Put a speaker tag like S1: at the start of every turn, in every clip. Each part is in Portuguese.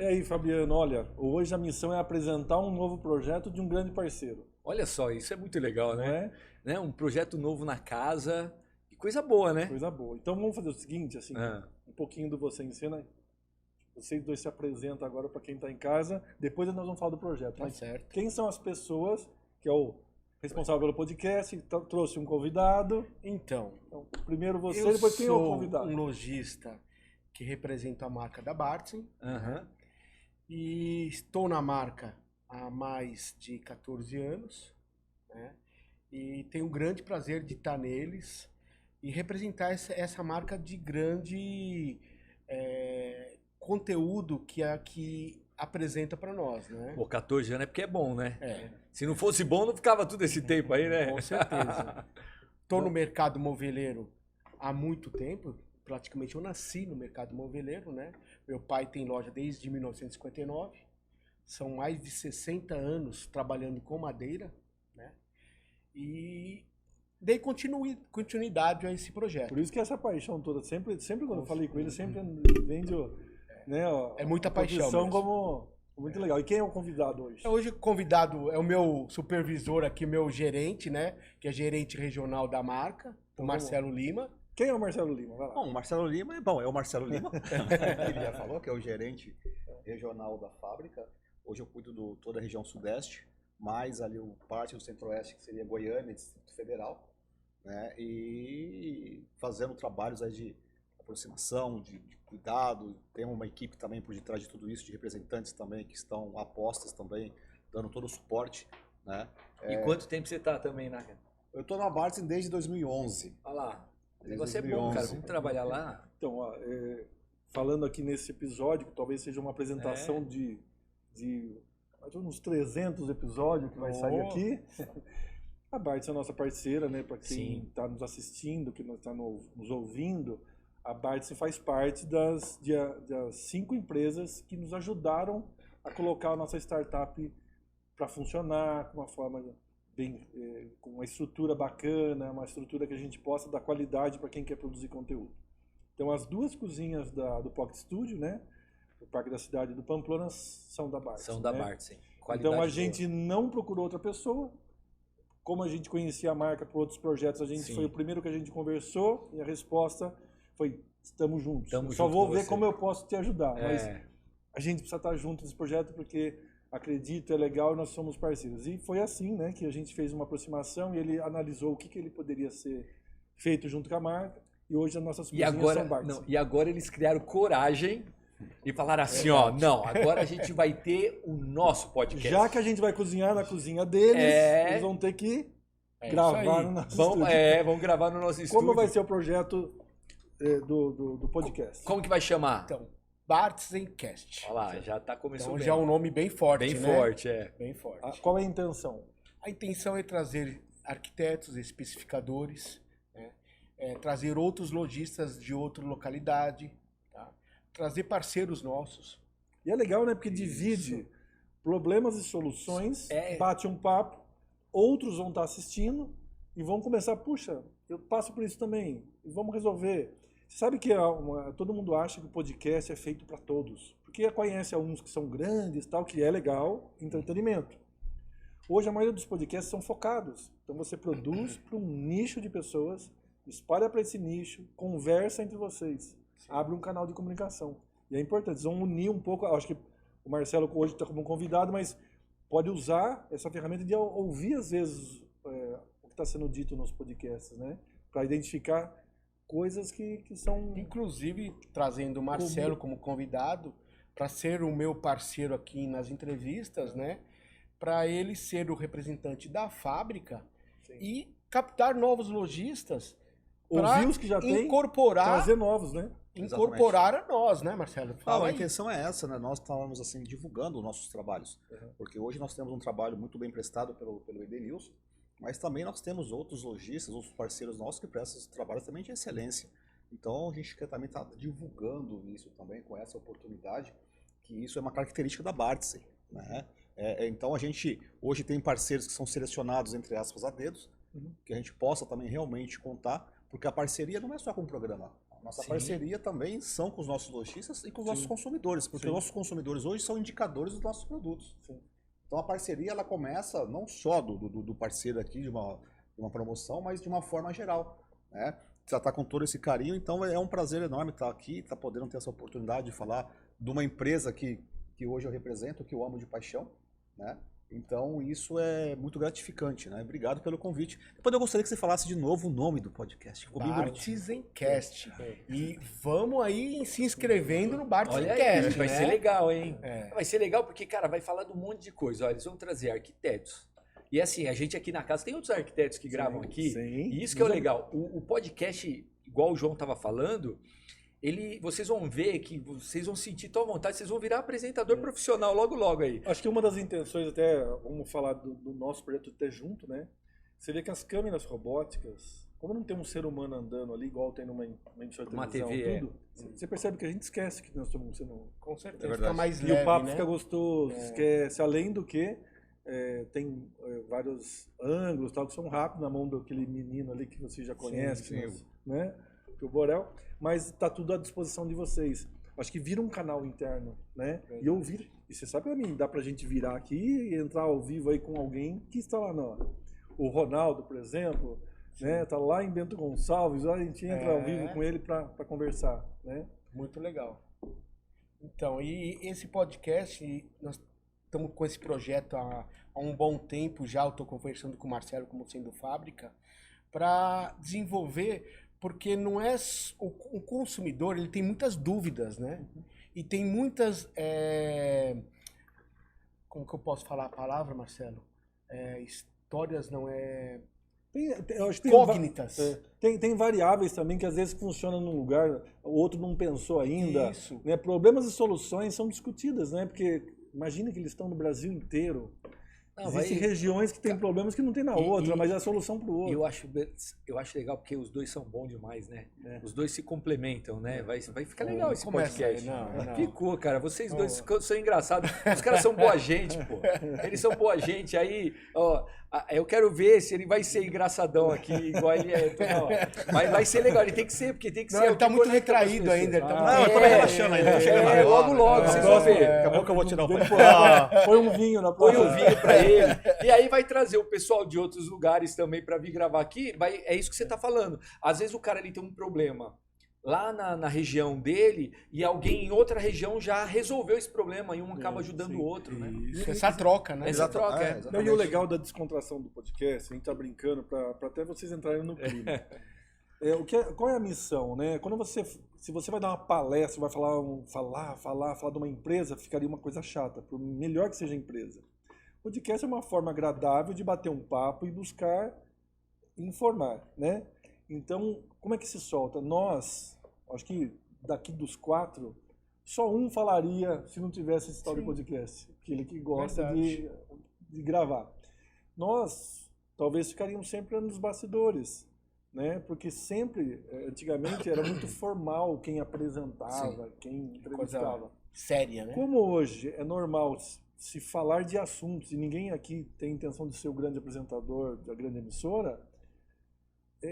S1: E aí, Fabiano, olha, hoje a missão é apresentar um novo projeto de um grande parceiro,
S2: Olha só, isso é muito legal,
S1: não
S2: né?
S1: é?
S2: Um projeto novo na casa. Que coisa boa, né?
S1: Coisa boa. Então vamos fazer o seguinte, assim,
S2: Ah,
S1: um pouquinho do Você Ensina. Vocês dois se apresentam agora para quem está em casa, depois nós vamos falar do projeto.
S3: Tá
S1: Mas
S3: certo.
S1: quem são as pessoas, que é o responsável pelo podcast, trouxe um convidado.
S3: Então,
S1: Então, primeiro você,
S3: eu
S1: depois quem é o
S3: sou
S1: convidado?
S3: um lojista que representa a marca da Bartzen
S2: aham.
S3: e estou na marca há mais de 14 anos, né? E tenho o grande prazer de estar neles e representar essa marca de grande conteúdo que apresenta para nós, né?
S2: Pô, 14 anos é porque é bom, né?
S3: É,
S2: Se não fosse bom, não ficava todo esse tempo aí, né?
S3: com certeza. Estou no mercado moveleiro há muito tempo, praticamente eu nasci no mercado moveleiro, né? Meu pai tem loja desde 1959, são mais de 60 anos trabalhando com madeira, né? E dei continuidade a esse projeto.
S1: Por isso que essa paixão toda, sempre quando eu falei com ele, sempre vem de, né,
S3: É muita
S1: a
S3: paixão
S1: profissão
S3: mesmo.
S1: como muito legal. E quem é o convidado hoje?
S3: Hoje o convidado é o meu supervisor aqui, meu gerente, né? Que é gerente regional da marca,
S1: Então,
S3: o Marcelo Lima.
S1: Quem é o Marcelo Lima? Vai lá.
S4: Bom, o Marcelo Lima é o Marcelo Lima. Ele já falou que é o gerente regional da fábrica. Hoje eu cuido de toda a região sudeste, mais ali parte do centro-oeste, que seria Goiânia, Distrito Federal, né? E fazendo trabalhos aí de aproximação, de cuidado. Tem uma equipe também por detrás de tudo isso, de representantes também que estão apostas também, dando todo o suporte, né?
S2: E quanto tempo você tá também na...
S4: Eu estou na Bartzen desde 2011.
S2: Olha lá. O
S4: Desde
S2: negócio é bom,
S4: 2011.
S2: cara. Vamos trabalhar lá.
S1: Então, ó, falando aqui nesse episódio, que talvez seja uma apresentação de mais ou menos uns 300 episódios que vai sair aqui. A Bartz é a nossa parceira, né? Para quem
S2: Sim.
S1: está nos assistindo, que está nos ouvindo, a Bartz faz parte das 5 empresas que nos ajudaram a colocar a nossa startup para funcionar com uma forma bem, com uma estrutura bacana, uma estrutura que a gente possa dar qualidade para quem quer produzir conteúdo. Então, as 2 cozinhas do Pocket Studio, né? O Parque da Cidade do Pamplona são da Bartz.
S2: São da
S1: né?
S2: Bartzen.
S1: Então, a
S2: Qualidade
S1: gente não procurou outra pessoa. Como a gente conhecia a marca por outros projetos, a gente
S2: Sim.
S1: foi o primeiro que a gente conversou e a resposta foi: estamos juntos.
S2: Estamos
S1: Eu só
S2: junto
S1: vou
S2: com
S1: ver
S2: você.
S1: como eu posso te ajudar, mas
S2: É.
S1: a gente precisa estar junto nesse projeto porque acredito, é legal e nós somos parceiros. E foi assim, né, que a gente fez uma aproximação e ele analisou o que ele poderia ser feito junto com a marca e hoje as nossas
S2: E
S1: cozinhas
S2: agora,
S1: são Bartz.
S2: não, e agora eles criaram coragem e falaram assim, ó, não, agora a gente vai ter o nosso podcast.
S1: Já que a gente vai cozinhar na cozinha deles, eles vão ter que
S3: É
S1: gravar
S3: isso aí.
S1: no nosso
S2: Vamos,
S1: estúdio.
S2: vamos gravar no nosso estúdio.
S1: Como vai ser o projeto do podcast?
S2: Como que vai chamar?
S3: Então, Bartzencast.
S2: Olha lá, já tá começando
S3: Então
S2: bem.
S3: já é um nome bem forte,
S2: Bem
S3: né?
S2: forte,
S3: Bem forte.
S1: Qual é a intenção?
S3: A intenção é trazer arquitetos, especificadores, né? Trazer outros lojistas de outra localidade, tá? Trazer parceiros nossos.
S1: E é legal, né? Porque divide problemas e soluções, bate um papo, outros vão estar assistindo e vão começar, puxa, eu passo por isso também, e vamos resolver. Você sabe que todo mundo acha que o podcast é feito para todos, porque conhece alguns que são grandes, tal, que é legal, entretenimento. Hoje a maioria dos podcasts são focados, então você produz para um nicho de pessoas, espalha para esse nicho, conversa entre vocês, abre um canal de comunicação. E é importante, eles vão unir um pouco, acho que o Marcelo hoje está como convidado, mas pode usar essa ferramenta de ouvir às vezes o que está sendo dito nos podcasts, né? Para identificar coisas que são...
S3: Inclusive, trazendo o Marcelo como convidado, para ser o meu parceiro aqui nas entrevistas, né? Para ele ser o representante da fábrica e captar novos lojistas para
S1: Ouvir os que já tem,
S3: incorporar,
S1: trazer novos, né?
S3: incorporar a nós, né, Marcelo? Fala
S4: A
S3: aí.
S4: intenção é essa, né? Nós estávamos assim divulgando os nossos trabalhos, porque hoje nós temos um trabalho muito bem prestado pelo Edenilson, mas também nós temos outros lojistas, outros parceiros nossos que prestam esses trabalhos também de excelência. Então a gente quer também estar divulgando isso também com essa oportunidade, que isso é uma característica da Bartzen, né? Então a gente hoje tem parceiros que são selecionados entre aspas a dedos, que a gente possa também realmente contar, porque a parceria não é só com o programa. Nossa parceria também são com os nossos lojistas e com os nossos consumidores, porque os nossos consumidores hoje são indicadores dos nossos produtos. Então a parceria ela começa não só do parceiro aqui de uma promoção, mas de uma forma geral, né? Tratar com todo esse carinho, então é um prazer enorme estar aqui, estar podendo ter essa oportunidade de falar de uma empresa que hoje eu represento, que eu amo de paixão, né? Então isso é muito gratificante, né? Obrigado pelo convite. Depois eu gostaria que você falasse de novo o nome do podcast.
S3: Bartzencast. E vamos aí se inscrevendo no Bartzencast.
S2: Olha aí, vai
S3: né?
S2: ser legal, hein? Vai ser legal porque, cara, vai falar de um monte de coisa. Olha, eles vão trazer arquitetos. E assim, a gente aqui na casa tem outros arquitetos que gravam aqui. E isso que é o legal. O podcast, igual o João estava falando, vocês vão ver que vocês vão sentir tão à vontade, vocês vão virar apresentador profissional logo aí.
S1: Acho que uma das intenções, até, vamos falar do nosso projeto até junto, né? Você vê que as câmeras robóticas, como não tem um ser humano andando ali, igual tem numa emissora de televisão,
S2: TV,
S1: você percebe que a gente esquece que nós estamos sendo...
S3: Com certeza, fica mais leve,
S1: e o papo
S3: né?
S1: fica gostoso, esquece, além do que tem vários ângulos, tal, que são rápidos na mão daquele menino ali que você já conhece, né? Que o Borel, mas está tudo à disposição de vocês. Acho que vira um canal interno, né? E eu viro, e você sabe pra mim, dá pra gente virar aqui e entrar ao vivo aí com alguém que está lá, não. O Ronaldo, por exemplo, né? Tá lá em Bento Gonçalves, a gente entra ao vivo com ele para conversar, né?
S3: Muito legal. Então, e esse podcast, nós estamos com esse projeto há um bom tempo já, eu estou conversando com o Marcelo como sendo fábrica, para desenvolver, porque não é o consumidor, ele tem muitas dúvidas, né? E tem muitas, como que eu posso falar a palavra, Marcelo? Histórias não é...
S1: Eu acho que
S3: Cognitas.
S1: Tem variáveis também que às vezes funcionam num lugar, o outro não pensou ainda.
S3: Isso.
S1: Né? Problemas e soluções são discutidas, né? Porque imagina que eles estão no Brasil inteiro. Existem regiões que tem problemas que não tem na outra, mas é a solução para o outro.
S2: Eu acho legal porque os dois são bons demais, né? Os dois se complementam, né? Vai ficar legal esse podcast.
S3: Não.
S2: Ficou, cara. Vocês dois são engraçados. Os caras são boa gente, pô. Eles são boa gente. Aí, ó, eu quero ver se ele vai ser engraçadão aqui, igual ele é. Mas vai ser legal. Ele tem que ser, porque tem que ser.
S3: Ele tá muito retraído ainda.
S4: Eu tô relaxando ainda.
S2: Logo, vocês vão ver.
S4: Daqui a pouco eu vou tirar o
S1: Põe um vinho na
S2: Põe um vinho pra ele. E aí vai trazer o pessoal de outros lugares também para vir gravar aqui. É isso que você tá falando. Às vezes o cara ele tem um problema lá na região dele e alguém em outra região já resolveu esse problema e um acaba ajudando o outro, né?
S3: Isso, essa troca, né?
S2: Essa troca,
S1: E o legal da descontração do podcast, a gente tá brincando para até vocês entrarem no clima. Qual é a missão, né? Se você vai dar uma palestra, vai falar de uma empresa, ficaria uma coisa chata, por melhor que seja a empresa. O podcast é uma forma agradável de bater um papo e buscar informar, né? Então, como é que se solta? Nós, acho que daqui dos 4, só um falaria se não tivesse esse tal de podcast. Aquele que gosta de gravar. Nós, talvez, ficaríamos sempre nos bastidores, né? Porque sempre, antigamente, era muito formal quem apresentava, quem entrevistava.
S3: Coisa séria, né?
S1: Como hoje é normal se falar de assuntos e ninguém aqui tem intenção de ser o grande apresentador da grande emissora,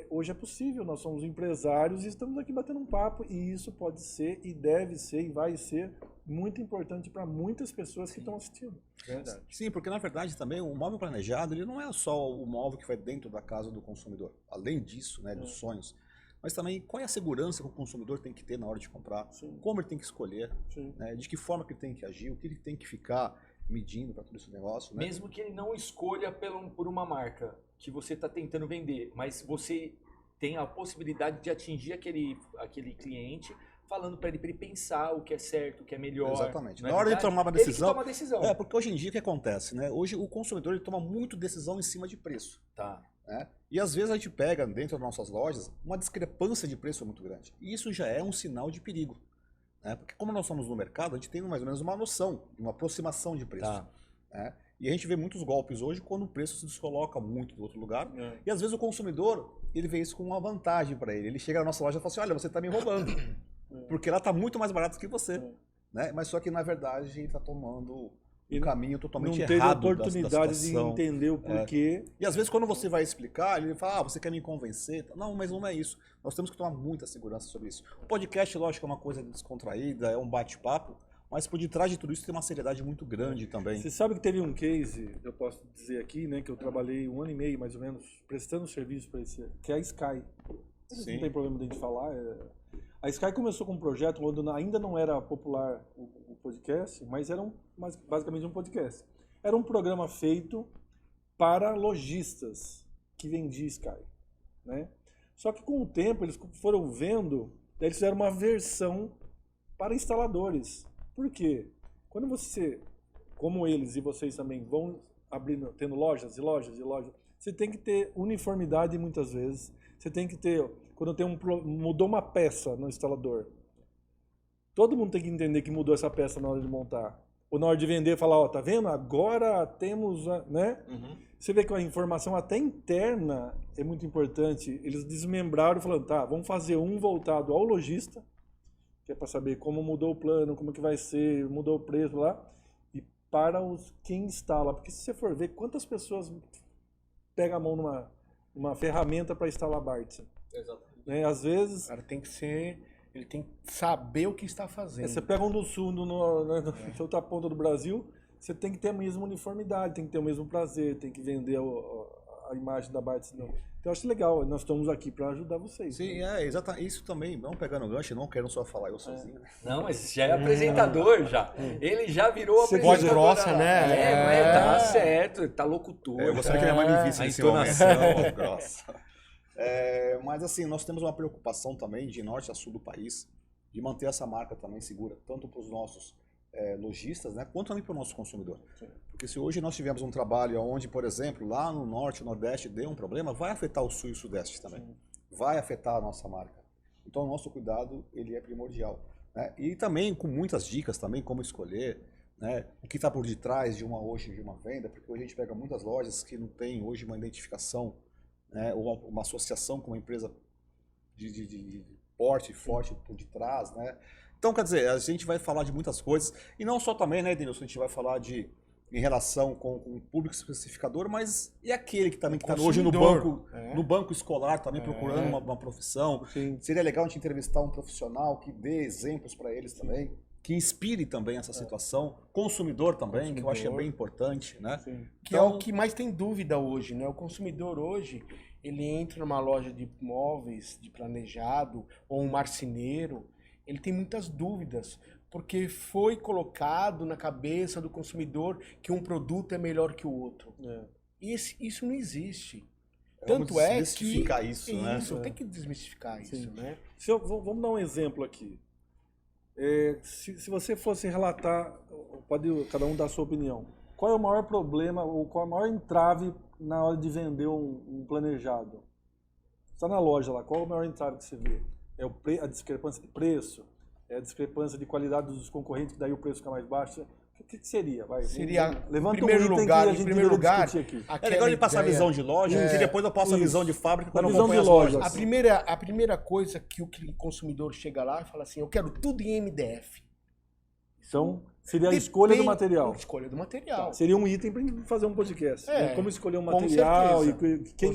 S1: hoje é possível, nós somos empresários e estamos aqui batendo um papo e isso pode ser e deve ser e vai ser muito importante para muitas pessoas que estão assistindo.
S4: Verdade. Sim, porque na verdade também o móvel planejado ele não é só o móvel que vai dentro da casa do consumidor. Além disso, né, dos sonhos, mas também qual é a segurança que o consumidor tem que ter na hora de comprar, como ele tem que escolher, né, de que forma que ele tem que agir, o que ele tem que ficar medindo para todo esse negócio. Né?
S2: Mesmo que ele não escolha por uma marca que você está tentando vender, mas você tem a possibilidade de atingir aquele cliente falando para ele pensar o que é certo, o que é melhor.
S4: Exatamente. Na hora de tomar uma decisão.
S2: Ele toma a decisão.
S4: Porque hoje em dia o que acontece, né? Hoje o consumidor ele toma muito decisão em cima de preço.
S2: Tá.
S4: Né? E às vezes a gente pega dentro das nossas lojas uma discrepância de preço muito grande. E isso já é um sinal de perigo. Né? Porque como nós somos no mercado, a gente tem mais ou menos uma noção, uma aproximação de preço.
S2: Tá.
S4: Né? E a gente vê muitos golpes hoje quando o preço se descoloca muito do outro lugar. E às vezes o consumidor, ele vê isso como uma vantagem para ele. Ele chega na nossa loja e fala assim, olha, você está me roubando. Porque ela está muito mais barata que você. Né? Mas só que na verdade ele está tomando um caminho totalmente errado.
S1: Não teve oportunidade de entender o porquê.
S4: E às vezes quando você vai explicar, ele fala, você quer me convencer? Não, mas não é isso. Nós temos que tomar muita segurança sobre isso. O podcast, lógico, é uma coisa descontraída, é um bate-papo, mas por detrás de tudo isso tem uma seriedade muito grande também.
S1: Você sabe que teve um case, eu posso dizer aqui, né, que eu trabalhei 1 ano e meio, mais ou menos, prestando serviço para esse, que é a Sky.
S4: Sim.
S1: Não tem problema de a gente falar. A Sky começou com um projeto onde ainda não era popular o podcast, mas era basicamente um podcast. Era um programa feito para lojistas que vendiam Sky, né? Só que com o tempo eles foram vendo, eles fizeram uma versão para instaladores. Por quê? Quando você, como eles e vocês também, vão abrindo, tendo lojas e lojas e lojas, você tem que ter uniformidade muitas vezes. Você tem que ter, quando mudou uma peça no instalador, todo mundo tem que entender que mudou essa peça na hora de montar. Ou na hora de vender, falar, ó, tá vendo? Agora temos, né? Uhum. Você vê que a informação até interna é muito importante. Eles desmembraram falando, tá, vamos fazer um voltado ao lojista, que é para saber como mudou o plano, como que vai ser, mudou o preço lá, e para quem instala. Porque se você for ver quantas pessoas pegam a mão numa ferramenta para instalar Bartz.
S4: Exatamente.
S1: Né? Às vezes...
S3: O cara tem que ser... Ele tem que saber o que está fazendo.
S1: Você pega um do sul, na outra ponta do Brasil, você tem que ter a mesma uniformidade, tem que ter o mesmo prazer, tem que vender a imagem da Bartz. Então eu acho legal, nós estamos aqui para ajudar vocês.
S4: Sim, né? Exatamente. Isso também, não pegando o gancho, não quero só falar eu sozinho.
S2: Não, mas já é apresentador, já. Ele já virou apresentador.
S3: Voz grossa, né?
S2: Mas tá certo, tá locutor.
S4: Eu gostaria que minha mãe me visse nesse
S2: entonação.
S4: Voz grossa. Mas assim, nós temos uma preocupação também de norte a sul do país, de manter essa marca também segura, tanto para os nossos lojistas, né, quanto também para o nosso consumidor. Sim. Porque se hoje nós tivermos um trabalho onde, por exemplo, lá no norte, nordeste, dê um problema, vai afetar o sul e o sudeste também. Sim. Vai afetar a nossa marca. Então o nosso cuidado, ele é primordial. Né? E também com muitas dicas também, como escolher, né, o que está por detrás de uma venda, porque hoje a gente pega muitas lojas que não tem hoje uma identificação, né, ou uma associação com uma empresa de porte forte por detrás, né? Então, quer dizer, a gente vai falar de muitas coisas, e não só também, né, Denilson, a gente vai falar em relação com o público especificador, mas e aquele que também está hoje no banco escolar, também procurando uma profissão. Sim. Seria legal a gente entrevistar um profissional que dê exemplos para eles também, que inspire também essa situação, consumidor também, que eu acho que é bem importante, né?
S3: Sim. Que então, é o que mais tem dúvida hoje, né? O consumidor hoje, ele entra numa loja de móveis, de planejado, ou um marceneiro, ele tem muitas dúvidas, porque foi colocado na cabeça do consumidor que um produto é melhor que o outro. Isso não existe. Tanto é que...
S4: Desmistificar isso, né?
S3: Isso, tem que desmistificar isso, né?
S1: Vamos dar um exemplo aqui. Se você fosse relatar, pode cada um dar a sua opinião, qual é o maior problema ou qual é a maior entrave na hora de vender um planejado? Você está na loja lá, qual é o maior entrave que você vê? É a discrepância de preço? É a discrepância de qualidade dos concorrentes, que daí o preço fica mais baixo? O que seria?
S3: Seria,
S1: levanta
S3: em primeiro lugar,
S1: aqui.
S4: É legal ele passar a visão de loja, e depois eu passo a visão de fábrica quando
S1: visão de loja.
S3: A primeira coisa que o consumidor chega lá e fala assim, eu quero tudo em MDF.
S1: Então, seria a escolha do material.
S3: Escolha do material.
S1: Tá. Seria um item para fazer um podcast. Como escolher um material e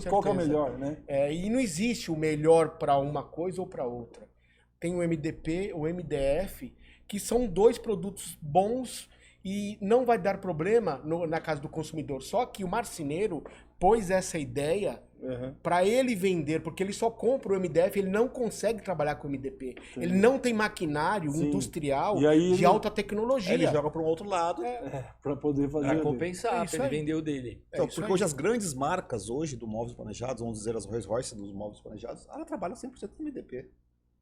S1: qual que é o melhor, né?
S3: E não existe o melhor para uma coisa ou para outra. Tem o MDP, o MDF, que são dois produtos bons e não vai dar problema na casa do consumidor. Só que o marceneiro pôs essa ideia para ele vender, porque ele só compra o MDF, ele não consegue trabalhar com o MDP. Sim. Ele não tem maquinário industrial de alta tecnologia.
S4: Ele joga para um outro lado
S1: para poder fazer.
S2: Para compensar, para ele vender o dele.
S4: Então, porque hoje as grandes marcas hoje do móveis planejados, vamos dizer as Rolls Royce dos móveis planejados, ela trabalha 100% com MDP.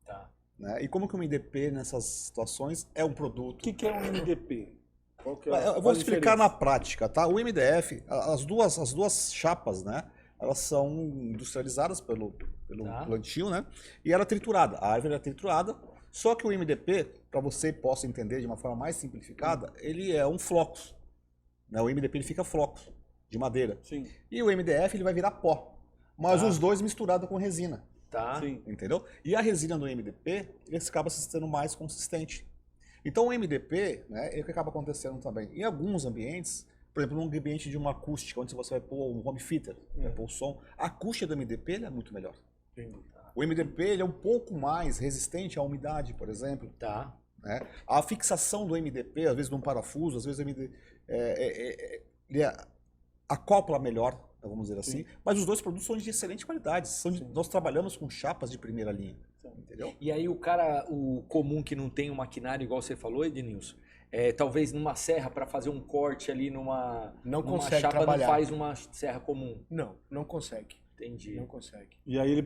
S2: Tá.
S4: Né? E como que o MDP nessas situações é um produto?
S1: O que é um MDP?
S4: Eu vou explicar na prática, tá? O MDF, as duas chapas, né? Elas são industrializadas pelo plantio, né? E ela é triturada. A árvore é triturada. Só que o MDP, para você possa entender de uma forma mais simplificada, ele é um flocos. Né? O MDP ele fica flocos de madeira.
S1: Sim.
S4: E o MDF ele vai virar pó. Mas os dois misturados com resina.
S2: Tá.
S1: Sim.
S4: Entendeu? E a resina do MDP, ele acaba se sendo mais consistente. Então o MDP, né, é o que acaba acontecendo também. Em alguns ambientes, por exemplo, num ambiente de uma acústica, onde você vai pôr um home theater, vai pôr o som, a acústica do MDP ele é muito melhor. O MDP ele é um pouco mais resistente à umidade, por exemplo.
S2: Tá.
S4: Né? A fixação do MDP, às vezes num parafuso, às vezes ele acopla melhor, vamos dizer assim. Mas os dois produtos são de excelente qualidade. Nós trabalhamos com chapas de primeira linha. Entendeu?
S2: E aí o comum que não tem um maquinário, igual você falou, Ednilson, talvez numa serra para fazer um corte ali numa
S3: consegue
S2: chapa,
S3: trabalhar.
S2: não faz uma serra comum.
S3: Não consegue.
S2: Entendi.
S3: Não consegue.
S1: E aí ele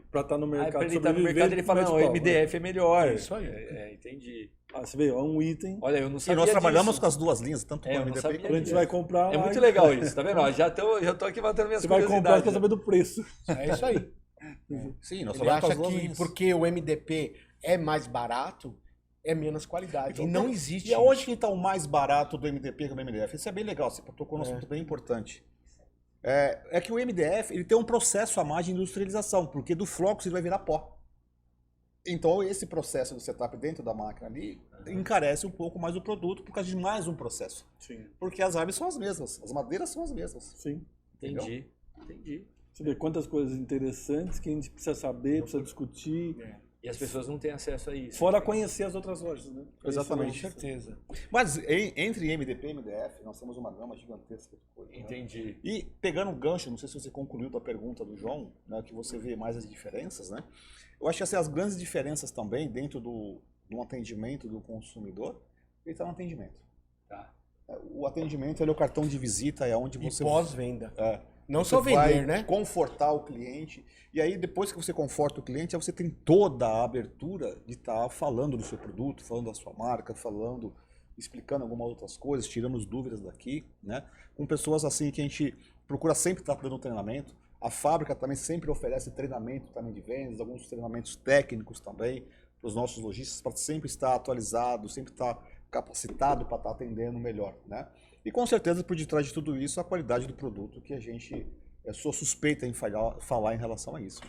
S1: para estar no mercado,
S2: pra ele estar no mercado, ele fala, não, o MDF é melhor.
S3: É isso aí.
S2: Entendi.
S1: Você vê, é um item.
S2: Olha, eu não sabia
S4: E nós trabalhamos
S2: disso.
S4: com as duas linhas, tanto com o
S2: eu não
S4: MDP
S2: sabia
S4: quanto
S1: A gente vai comprar
S2: É
S1: lá
S2: muito
S1: e-
S2: legal isso, tá vendo? Ó, já tô aqui matando minhas
S1: Você vai comprar
S2: curiosidades.
S1: para saber do preço.
S3: É isso aí.
S4: Sim, nós
S3: Ele
S4: trabalhamos com
S3: acha
S4: as duas
S3: que
S4: linhas.
S3: porque o MDP é mais barato, é menos qualidade.
S4: Então,
S3: e não existe
S4: E aonde
S3: isso.
S4: que está o mais barato do MDP que do MDF? Isso é bem legal, você tocou num assunto bem importante. É que o MDF ele tem um processo a mais de industrialização, porque do flocos ele vai virar pó. Então esse processo do setup dentro da máquina ali encarece um pouco mais o produto por causa de mais um processo.
S1: Sim.
S4: Porque as árvores são as mesmas, as madeiras são as mesmas.
S1: Sim.
S2: Entendi.
S1: Você vê quantas coisas interessantes que a gente precisa saber, precisa discutir.
S2: E as pessoas não têm acesso a isso.
S1: Fora conhecer as outras lojas, né?
S4: Exatamente.
S3: Com certeza.
S4: Mas entre MDP e MDF, nós temos uma gama gigantesca de coisas. Né?
S2: Entendi.
S4: E pegando um gancho, não sei se você concluiu da pergunta do João, né, que você vê mais as diferenças, né? Eu acho que assim, as grandes diferenças também dentro do atendimento do consumidor, ele está no atendimento.
S2: Tá.
S4: O atendimento ele é o cartão de visita, é onde
S3: E
S4: você...
S3: pós-venda. Não
S4: Você
S3: só vender,
S4: vai
S3: né?
S4: confortar o cliente. E aí, depois que você conforta o cliente, aí você tem toda a abertura de estar falando do seu produto, falando da sua marca, explicando algumas outras coisas, tirando as dúvidas daqui, né? Com pessoas assim que a gente procura sempre estar dando treinamento. A fábrica também sempre oferece treinamento também de vendas, alguns treinamentos técnicos também para os nossos lojistas, para sempre estar atualizado, sempre estar capacitado para estar atendendo melhor, né? E com certeza, por detrás de tudo isso, a qualidade do produto que a gente sou suspeita em falar em relação a isso.